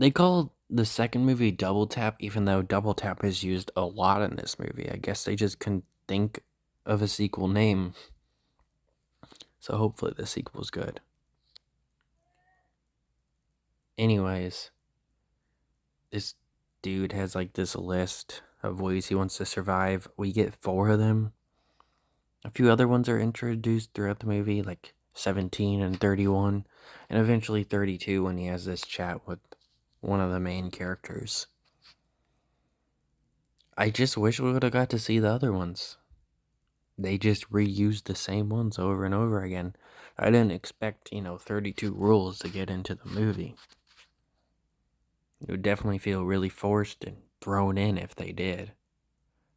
They call the second movie Double Tap, even though Double Tap is used a lot in this movie. I guess they just couldn't think of a sequel name. So hopefully the sequel's good. Anyways, this dude has like this list of ways he wants to survive. We get four of them. A few other ones are introduced throughout the movie, like 17 and 31, and eventually 32 when he has this chat with one of the main characters. I just wish we would have got to see the other ones. They just reused the same ones over and over again. I didn't expect, 32 rules to get into the movie. It would definitely feel really forced and thrown in if they did,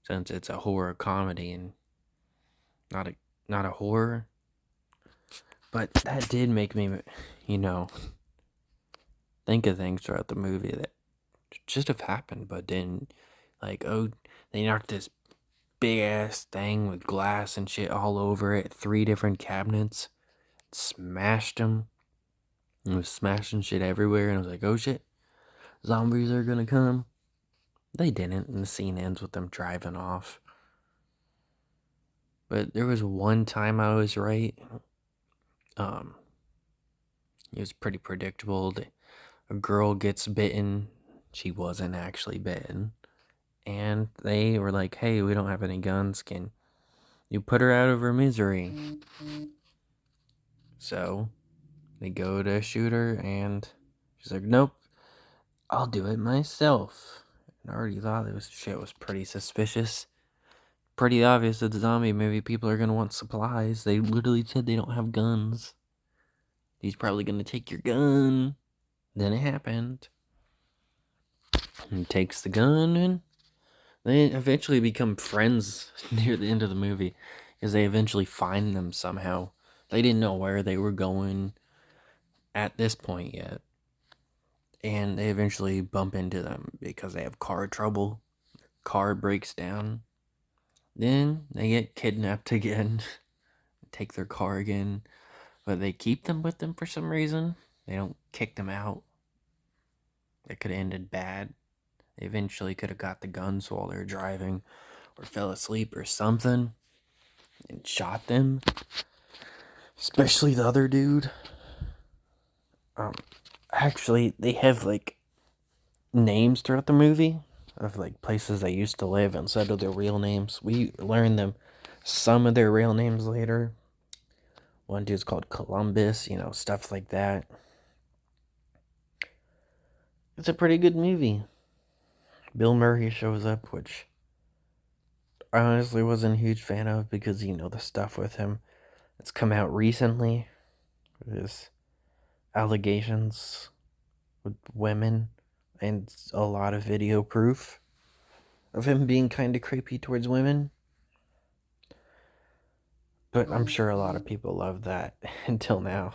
since it's a horror comedy and not a not a horror. But that did make me, you know, think of things throughout the movie that just have happened, but then, like, oh, they knocked this big ass thing with glass and shit all over it, three different cabinets, smashed them, and was smashing shit everywhere, and I was like, oh shit, zombies are gonna come. They didn't, and the scene ends with them driving off. But there was one time I was right. Um, it was pretty predictable. A girl gets bitten. She wasn't actually bitten. And they were like, hey, we don't have any guns. Can you put her out of her misery? So they go to shoot her, and she's like, nope, I'll do it myself. And I already thought this shit was pretty suspicious. Pretty obvious that the zombie movie people are gonna want supplies. They literally said they don't have guns. He's probably gonna take your gun. Then it happened. He takes the gun, and they eventually become friends near the end of the movie because they eventually find them somehow. They didn't know where they were going at this point yet. And they eventually bump into them because they have car trouble. Car breaks down. Then they get kidnapped again, take their car again, but they keep them with them for some reason. They don't kick them out. It could have ended bad. They eventually could have got the guns while they were driving or fell asleep or something and shot them. Especially the other dude. Actually, they have like names throughout the movie of like places they used to live instead of their real names. We learn them some of their real names later. One dude's called Columbus, stuff like that. It's a pretty good movie. Bill Murray shows up, which I honestly wasn't a huge fan of because the stuff with him that's come out recently. His allegations with women and a lot of video proof of him being kind of creepy towards women. But I'm sure a lot of people love that until now.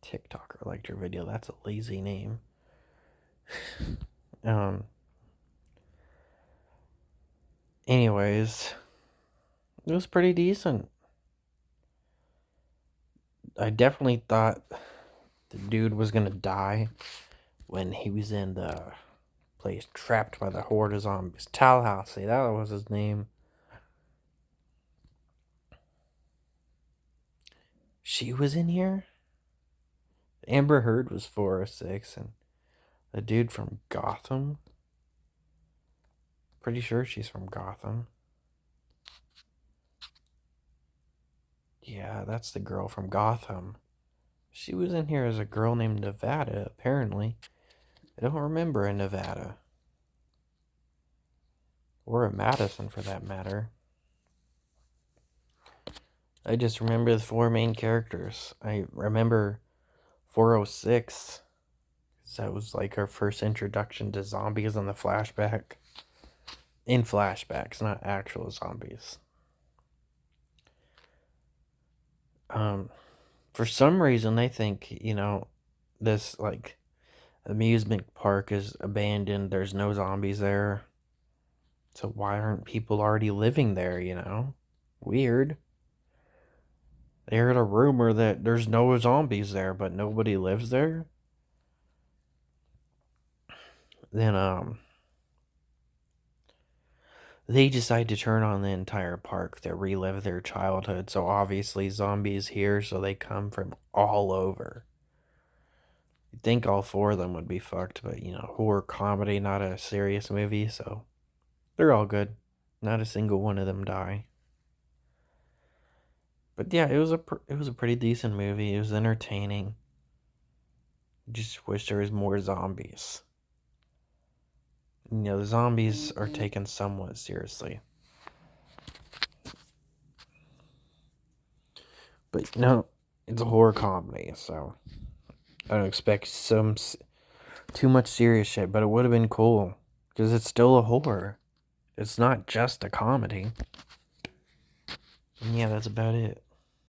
TikToker liked your video. That's a lazy name. Anyways, it was pretty decent. I definitely thought the dude was gonna die when he was in the place trapped by the horde of zombies. Tallahassee, that was his name. She was in here? Amber Heard was 406, and the dude from Gotham. Pretty sure she's from Gotham. Yeah, that's the girl from Gotham. She was in here as a girl named Nevada, apparently. I don't remember a Nevada. Or a Madison, for that matter. I just remember the four main characters. I remember 406. That was like our first introduction to zombies in the flashback. In flashbacks, not actual zombies. For some reason, they think, this, like, amusement park is abandoned. There's no zombies there. So why aren't people already living there? Weird. They heard a rumor that there's no zombies there, but nobody lives there. then they decide to turn on the entire park to relive their childhood. So obviously zombies here, so they come from all over. You'd think all four of them would be fucked, but horror comedy, not a serious movie, so they're all good. Not a single one of them die. But yeah, it was a pretty decent movie. It was entertaining. Just wish there was more zombies. The zombies are taken somewhat seriously. But it's a horror comedy, so I don't expect too much serious shit, but it would have been cool because it's still a horror. It's not just a comedy. And yeah, that's about it.